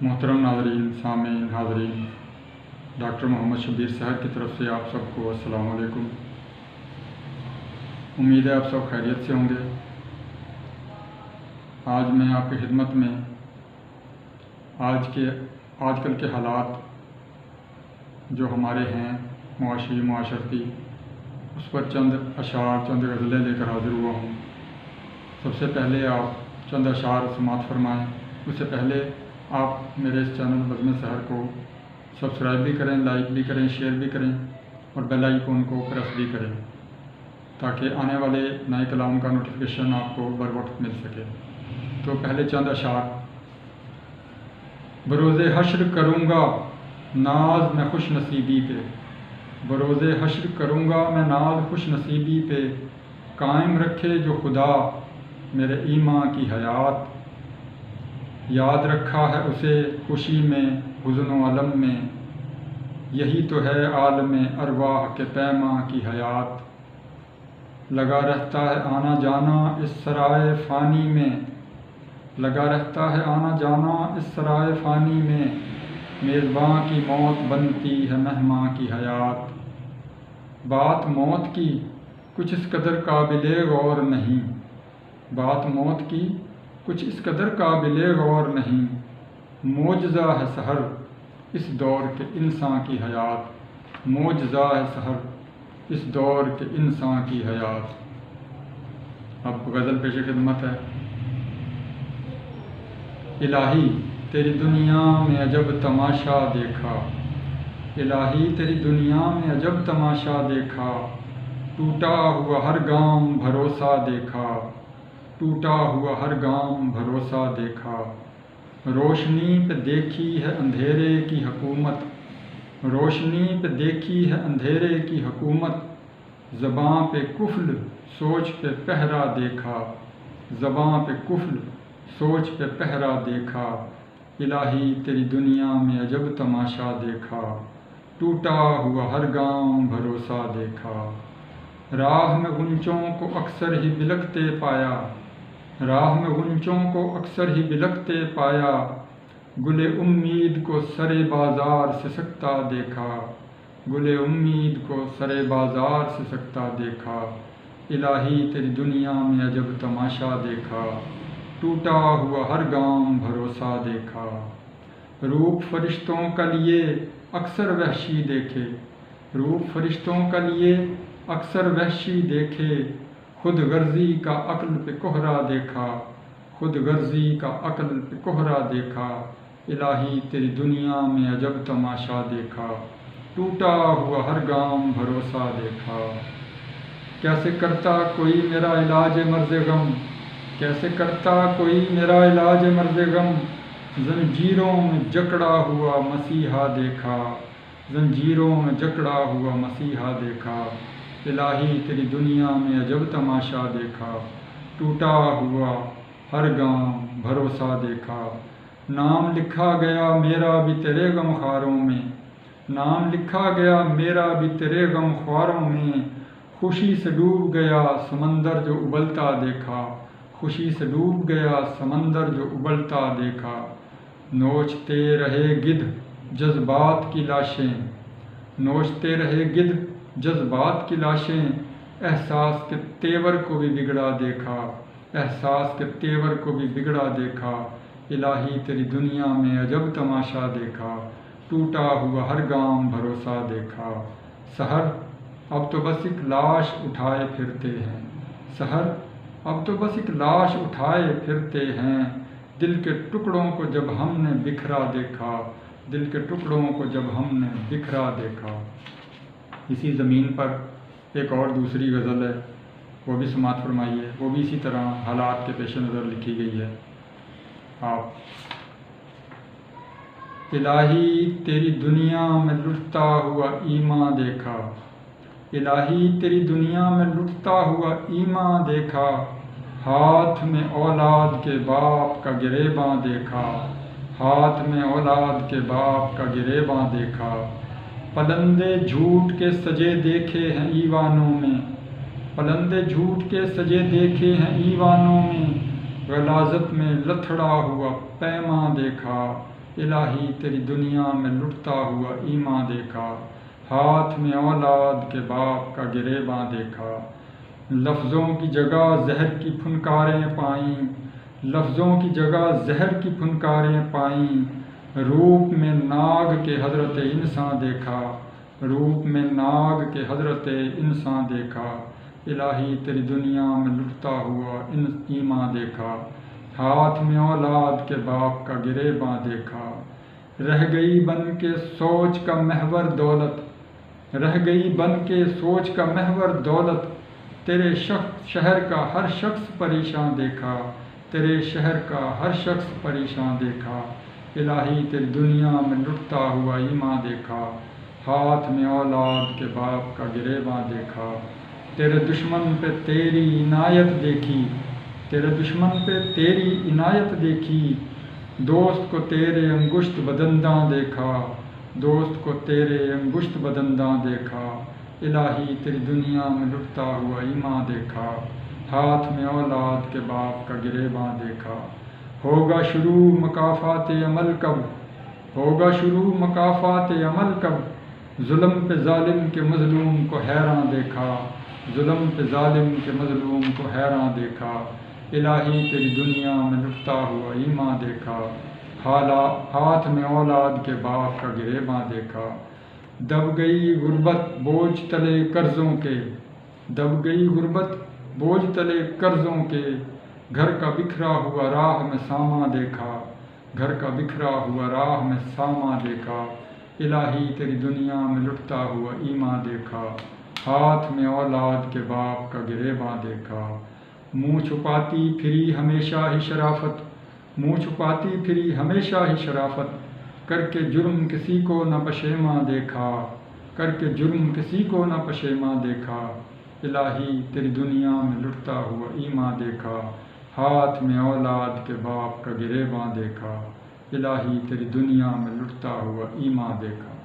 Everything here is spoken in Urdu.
محترم ناظرین، سامعین، حاضرین، ڈاکٹر محمد شبیر صاحب کی طرف سے آپ سب کو السلام علیکم۔ امید ہے آپ سب خیریت سے ہوں گے۔ آج میں آپ کی خدمت میں آج کل کے حالات جو ہمارے ہیں معاشی معاشرتی، اس پر چند اشعار، چند غزلیں لے کر حاضر ہوا ہوں۔ سب سے پہلے آپ چند اشعار سماعت فرمائیں۔ اس سے پہلے آپ میرے اس چینل بزم سحر کو سبسکرائب بھی کریں، لائک بھی کریں، شیئر بھی کریں اور بیل آئیکن کو پریس بھی کریں تاکہ آنے والے نئے کلام کا نوٹیفیکیشن آپ کو بر وقت مل سکے۔ تو پہلے چند اشعار۔ بروز حشر کروں گا ناز میں خوش نصیبی پہ، بروز حشر کروں گا میں ناز خوش نصیبی پہ، قائم رکھے جو خدا میرے ایمان کی حیات، یاد رکھا ہے اسے خوشی میں حزن و علم میں، یہی تو ہے عالم ارواح کے پیماں کی حیات، لگا رہتا ہے آنا جانا اس سرائے فانی میں، لگا رہتا ہے آنا جانا اس سرائے فانی میں، میزباں کی موت بنتی ہے مہماں کی حیات، بات موت کی کچھ اس قدر قابل غور نہیں، بات موت کی کچھ اس قدر قابل غور نہیں، معجزہ ہے سحر اس دور کے انسان کی حیات، معجزہ ہے سحر اس دور کے انسان کی حیات۔ اب غزل پیش خدمت ہے۔ الہی تیری دنیا میں عجب تماشا دیکھا، الہی تیری دنیا میں عجب تماشا دیکھا، ٹوٹا ہوا ہر گام بھروسہ دیکھا، ٹوٹا ہوا ہر گام بھروسہ دیکھا، روشنی پہ دیکھی ہے اندھیرے کی حکومت، روشنی پہ دیکھی ہے اندھیرے کی حکومت، زباں پہ قفل سوچ پہ پہرا دیکھا، زباں پہ قفل سوچ پہ پہرا دیکھا، الہی تیری دنیا میں عجب تماشا دیکھا، ٹوٹا ہوا ہر گام بھروسہ دیکھا، راہ میں غنچوں کو اکثر ہی بلکتے پایا، راہ میں غنچوں کو اکثر ہی بلکتے پایا، گل امید کو سرے بازار سے سکتا دیکھا، گل امید کو سرے بازار سے سکتا دیکھا، الہی تیری دنیا میں عجب تماشا دیکھا، ٹوٹا ہوا ہر گام بھروسہ دیکھا، روپ فرشتوں کا لیے اکثر وحشی دیکھے، روپ فرشتوں کا لیے اکثر وحشی دیکھے، خود غرضی کا عقل پہ کوہرا دیکھا، خود غرضی کا عقل پہ کوہرا دیکھا، الہی تیری دنیا میں عجب تماشا دیکھا، ٹوٹا ہوا ہر گام بھروسہ دیکھا، کیسے کرتا کوئی میرا علاج مرض غم، کیسے کرتا کوئی میرا علاج مرض غم، زنجیروں میں جکڑا ہوا مسیحا دیکھا، زنجیروں میں جکڑا ہوا مسیحا دیکھا، الہی تیری دنیا میں عجب تماشا دیکھا، ٹوٹا ہوا ہر گام بھروسہ دیکھا، نام لکھا گیا میرا بھی تیرے غم خواروں میں، نام لکھا گیا میرا بھی تیرے غم خواروں میں، خوشی سے ڈوب گیا سمندر جو ابلتا دیکھا، خوشی سے ڈوب گیا سمندر جو ابلتا دیکھا، نوچتے رہے گدھ جذبات کی لاشیں، نوچتے رہے گدھ جذبات کی لاشیں، احساس کے تیور کو بھی بگڑا دیکھا، احساس کے تیور کو بھی بگڑا دیکھا، الہی تیری دنیا میں عجب تماشا دیکھا، ٹوٹا ہوا ہر گام بھروسہ دیکھا، سحر اب تو بس ایک لاش اٹھائے پھرتے ہیں، سحر اب تو بس ایک لاش اٹھائے پھرتے ہیں، دل کے ٹکڑوں کو جب ہم نے بکھرا دیکھا، دل کے ٹکڑوں کو جب ہم نے بکھرا دیکھا۔ اسی زمین پر ایک اور دوسری غزل ہے، وہ بھی سماعت فرمائیے، وہ بھی اسی طرح حالات کے پیش نظر لکھی گئی ہے۔ آپ الہی تیری دنیا میں لٹتا ہوا ایمان دیکھا، الہی تیری دنیا میں لٹتا ہوا ایمان دیکھا، ہاتھ میں اولاد کے باپ کا گریباں دیکھا، ہاتھ میں اولاد کے باپ کا گریباں دیکھا، پلندے جھوٹ کے سجے دیکھے ہیں ایوانوں میں، پلندے جھوٹ کے سجے دیکھے ہیں ایوانوں میں، غلاظت میں لتھڑا ہوا پیماں دیکھا، الہی تیری دنیا میں لٹتا ہوا ایماں دیکھا، ہاتھ میں اولاد کے باپ کا گریباں دیکھا، لفظوں کی جگہ زہر کی پھنکاریں پائیں، لفظوں کی جگہ زہر کی پھنکاریں پائیں، روپ میں ناگ کے حضرت انسان دیکھا، روپ میں ناگ کے حضرت انسان دیکھا، الہی تیری دنیا میں لٹتا ہوا ایماں دیکھا، ہاتھ میں اولاد کے باپ کا گریباں دیکھا، رہ گئی بن کے سوچ کا محور دولت، رہ گئی بن کے سوچ کا محور دولت، تیرے شہر کا ہر شخص پریشان دیکھا، تیرے شہر کا ہر شخص پریشان دیکھا، الہی تیری دنیا میں لٹتا ہوا ایماں دیکھا، ہاتھ میں اولاد کے باپ کا گریباں دیکھا، تیرے دشمن پہ تیری عنایت دیکھی، تیرے دشمن پہ تیری عنایت دیکھی، دوست کو تیرے انگشت بدنداں دیکھا، دوست کو تیرے انگشت بدنداں دیکھا، الہی تیری دنیا میں لٹتا ہوا ایماں دیکھا، ہاتھ میں اولاد کے باپ کا گریباں دیکھا، ہوگا شروع مکافات عمل کب، ہوگا شروع مکافات عمل کب، ظلم پہ ظالم کے مظلوم کو حیراں دیکھا، ظلم پہ ظالم کے مظلوم کو حیراں دیکھا، الہی تیری دنیا میں لٹتا ہوا ایماں دیکھا، ہاتھ میں اولاد کے باپ کا گریباں دیکھا، دب گئی غربت بوجھ تلے قرضوں کے، دب گئی غربت بوجھ تلے قرضوں کے، گھر کا بکھرا ہوا راہ میں ساما دیکھا، گھر کا بکھرا ہوا راہ میں ساما دیکھا، الہی تیری دنیا میں لٹتا ہوا ایماں دیکھا، ہاتھ میں اولاد کے باپ کا گریباں دیکھا، منہ چھپاتی پھری ہمیشہ ہی شرافت، منہ چھپاتی پھری ہمیشہ ہی شرافت، کر کے جرم کسی کو نہ پشیماں دیکھا، کر کے جرم کسی کو نہ پشیماں دیکھا، الہی تیری دنیا میں لٹتا ہوا ایماں دیکھا، ہاتھ میں اولاد کے باپ کا گریباں دیکھا، الہی تیری دنیا میں لٹتا ہوا ایماں دیکھا۔